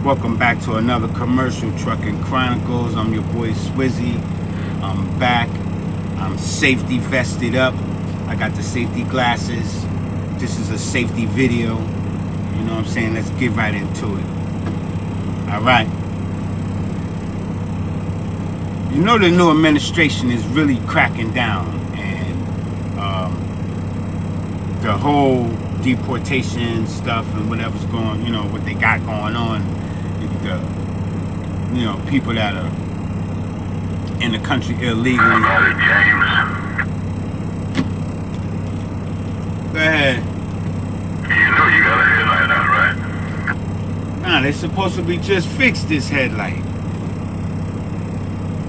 Welcome back to another Commercial Trucking Chronicles. I'm your boy Swizzy. I'm back. I'm safety vested up. I got the safety glasses. This is a safety video. You know what I'm saying? Let's get right into it. Alright. You know the new administration is really cracking down, and the whole deportation stuff and whatever's going, what they got going on, the, people that are in the country illegally. James. Go ahead. You know you got a headlight out, right? Nah, they supposed to be just fixed this headlight.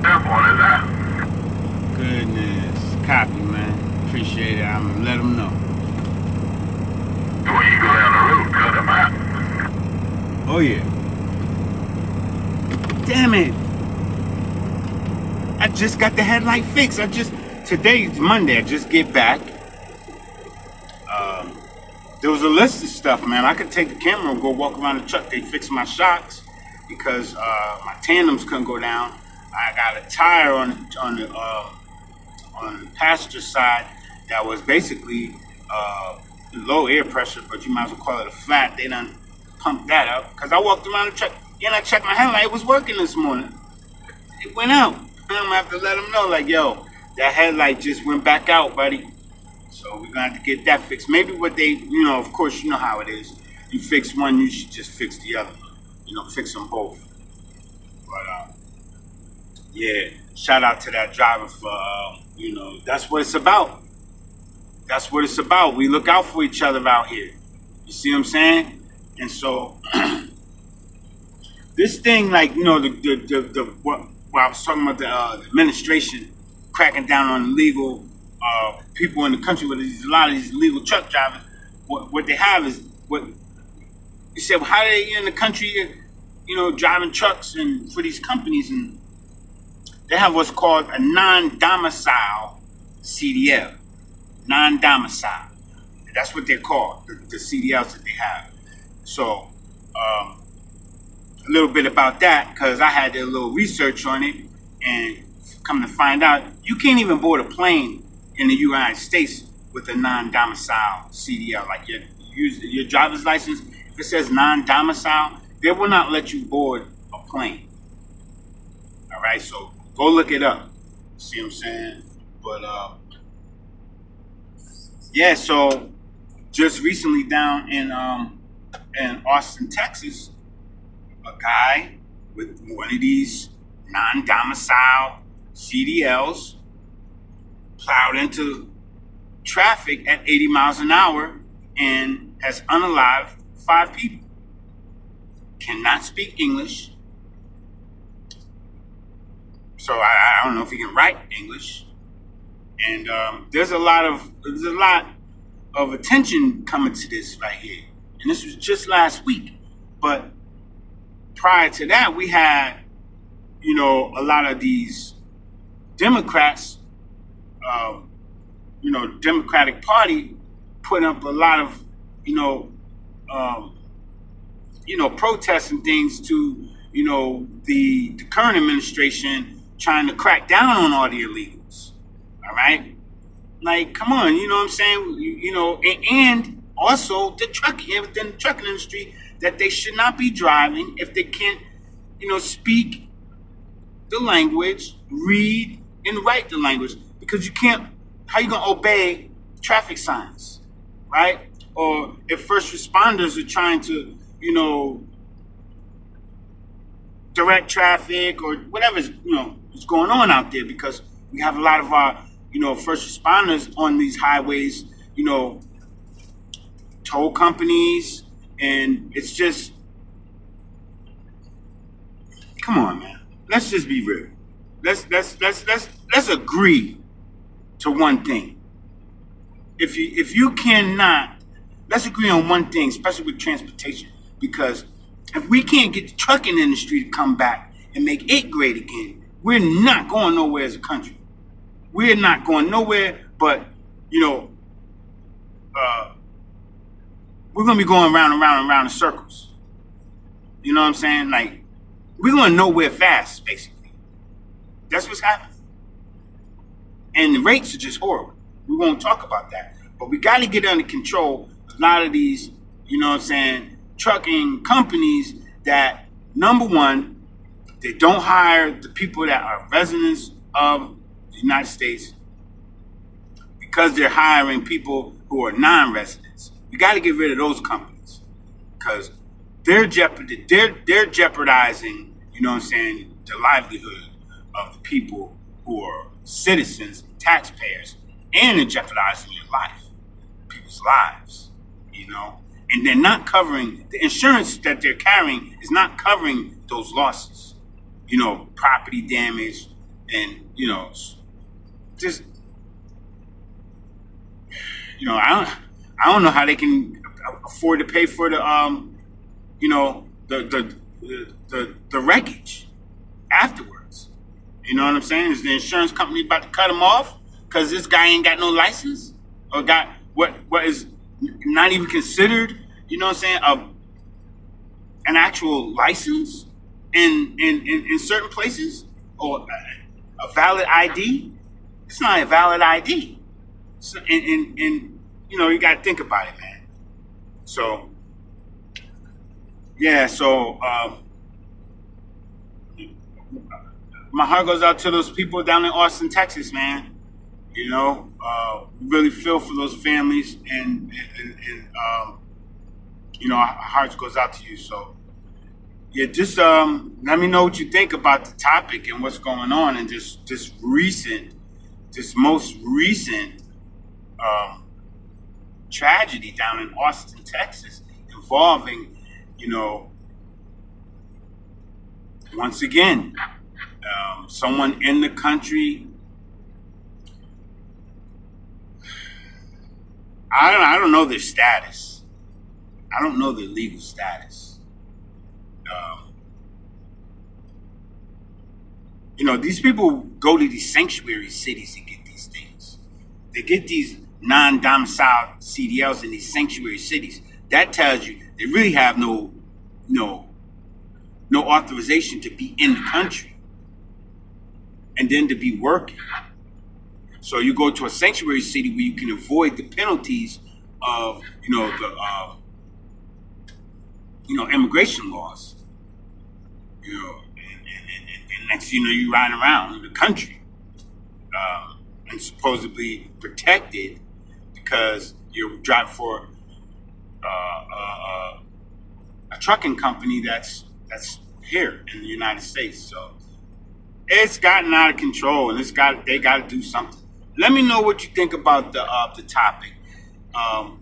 That one is out. Goodness. Copy, man. Appreciate it. I'm gonna let them know. When you go down the road, cut them out. Oh, yeah. Damn it. I just got the headlight fixed. Today's Monday. I just get back. There was a list of stuff, man. I could take the camera and go walk around the truck. They fixed my shocks because my tandems couldn't go down. I got a tire on the passenger side that was basically low air pressure, but you might as well call it a flat. They done pumped that up because I walked around the truck and I checked my headlight. It was working this morning. It went out. I'm gonna have to let them know, like, yo, that headlight just went back out, buddy. So we're gonna have to get that fixed. Maybe what they, of course, you know how it is. You fix one, you should just fix the other. Fix them both. But yeah, shout out to that driver for, that's what it's about. That's what it's about. We look out for each other out here. You see what I'm saying? And so this thing, like, what I was talking about, the administration cracking down on illegal people in the country, with a lot of these illegal truck drivers. What they have is what you said. Well, how are they in the country, driving trucks and for these companies, and they have what's called a non-domicile CDL. Non-domicile. That's what they're called, the CDLs that they have. So, a little bit about that, because I had a little research on it, and come to find out, you can't even board a plane in the United States with a non-domicile CDL. Like your driver's license, if it says non-domicile, they will not let you board a plane. All right, so go look it up. See what I'm saying? But yeah, so just recently down in Austin, Texas, a guy with one of these non-domicile CDLs plowed into traffic at 80 miles an hour and has unalived 5 people. Cannot speak English. So I don't know if he can write English. And there's a lot of attention coming to this right here. And this was just last week. But prior to that, we had, a lot of these Democrats, Democratic Party put up a lot of, protests and things to, the current administration trying to crack down on all the illegals. All right? Like, come on, you know what I'm saying? And also within the trucking industry, that they should not be driving if they can't, speak the language, read and write the language, because you can't. How you gonna obey traffic signs, right? Or if first responders are trying to, direct traffic or whatever is going on out there, because we have a lot of our, first responders on these highways, toll companies, and it's just, come on, man. Let's just be real. Let's agree to one thing. If you cannot, let's agree on one thing, especially with transportation, because if we can't get the trucking industry to come back and make it great again, we're not going nowhere as a country. We're not going nowhere, but we're gonna be going round and round and round in circles. You know what I'm saying? Like, we're going nowhere fast, basically. That's what's happening. And the rates are just horrible. We won't talk about that. But we got to get under control a lot of these, you know what I'm saying, trucking companies that, number one, they don't hire the people that are residents of the United States because they're hiring people who are non-residents. We got to get rid of those companies because they're jeopardizing, you know what I'm saying, the livelihood of the people who are citizens, taxpayers, and they're jeopardizing your life, people's lives, you know. And they're not covering, the insurance that they're carrying is not covering those losses, you know, property damage, and, you know, just, you know, I don't know how they can afford to pay for the you know, the wreckage afterwards. You know what I'm saying? Is the insurance company about to cut him off because this guy ain't got no license or got what is not even considered, you know what I'm saying, an actual license in certain places, or a valid ID? It's not a valid ID. So, and you know, you got to think about it, man. So yeah, so my heart goes out to those people down in Austin, Texas, man. You know, really feel for those families, and you know, our hearts goes out to you. So yeah, just let me know what you think about the topic and what's going on, and this most recent tragedy down in Austin, Texas, involving, you know, once again, someone in the country. I don't know their status. I don't know their legal status. You know, these people go to these sanctuary cities to get these things. They get these non-domiciled CDLs in these sanctuary cities. That tells you they really have no authorization to be in the country and then to be working. So you go to a sanctuary city where you can avoid the penalties of, you know, the immigration laws. You know, and next thing you know, you're riding around the country and supposedly protected because you're driving for a trucking company that's here in the United States. So it's gotten out of control, and they got to do something. Let me know what you think about the topic.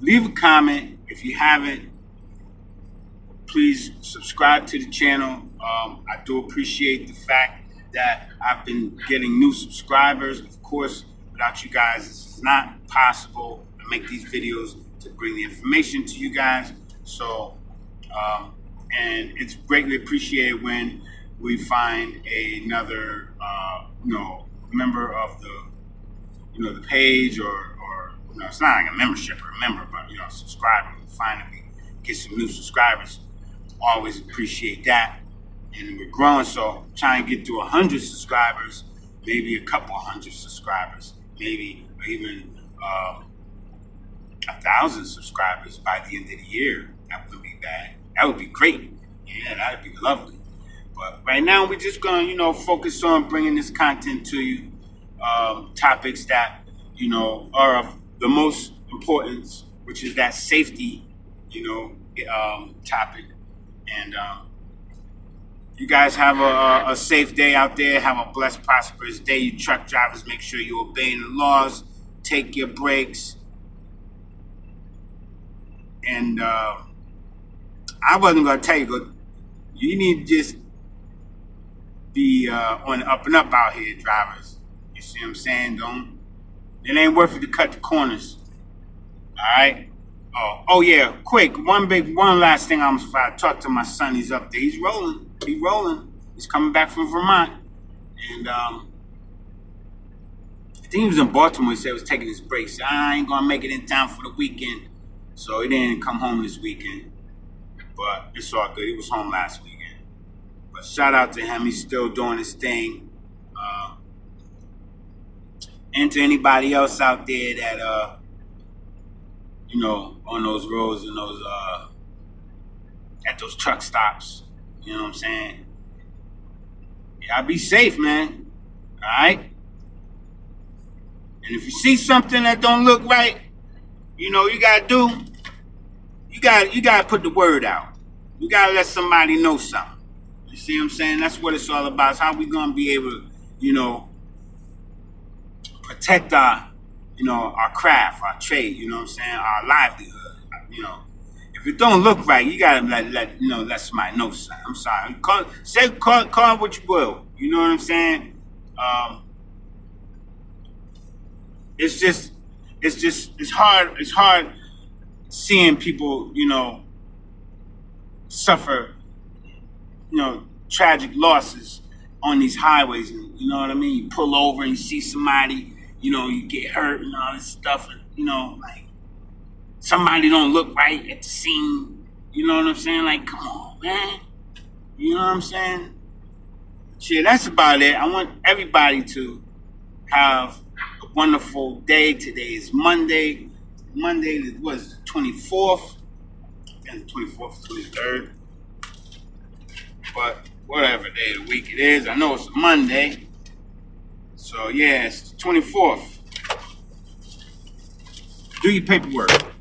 Leave a comment if you haven't. Please subscribe to the channel. I do appreciate the fact that I've been getting new subscribers. Of course, without you guys, this is not possible. I make these videos to bring the information to you guys. So, and it's greatly appreciated when we find another, member of the page, or it's not like a membership or a member, but subscriber. Finally get some new subscribers. Always appreciate that, and we're growing. So trying to get to 100 subscribers, maybe a couple hundred subscribers, maybe even 1,000 subscribers by the end of the year. That wouldn't be bad. That would be great. Yeah, that'd be lovely. But right now, we're just gonna, focus on bringing this content to you. Topics that, are of the most importance, which is that safety, topic. And you guys have a safe day out there. Have a blessed, prosperous day. You truck drivers, make sure you're obeying the laws. Take your breaks. And I wasn't going to tell you, but you need to just be on the up and up out here, drivers. You see what I'm saying? It ain't worth it to cut the corners. All right? Oh yeah, quick. One last thing. I talked to my son. He's up there. He's rolling. He's coming back from Vermont. And I think he was in Baltimore. He said he was taking his breaks. I ain't going to make it in time for the weekend. So he didn't come home this weekend. But but it's all good. He was home last weekend. But shout out to him. He's still doing his thing. And to anybody else out there that on those roads and those at those truck stops. You know what I'm saying? Y'all be safe, man. Alright? And if you see something that don't look right, you gotta do, you gotta put the word out. You gotta let somebody know something. You see what I'm saying? That's what it's all about. It's how we gonna be able to, protect our craft, our trade, you know what I'm saying, our livelihood. If it don't look right, you gotta let somebody know something. I'm sorry. Call what you will. You know what I'm saying? It's hard seeing people, suffer, tragic losses on these highways. You know what I mean? You pull over and you see somebody, you get hurt and all this stuff, and like somebody don't look right at the scene. You know what I'm saying? Like, come on, man. You know what I'm saying? Shit, that's about it. I want everybody to have a wonderful day. Today is Monday. Monday was the 24th. And the 24th, 23rd. But whatever day of the week it is, I know it's a Monday. So yeah, it's the 24th. Do your paperwork.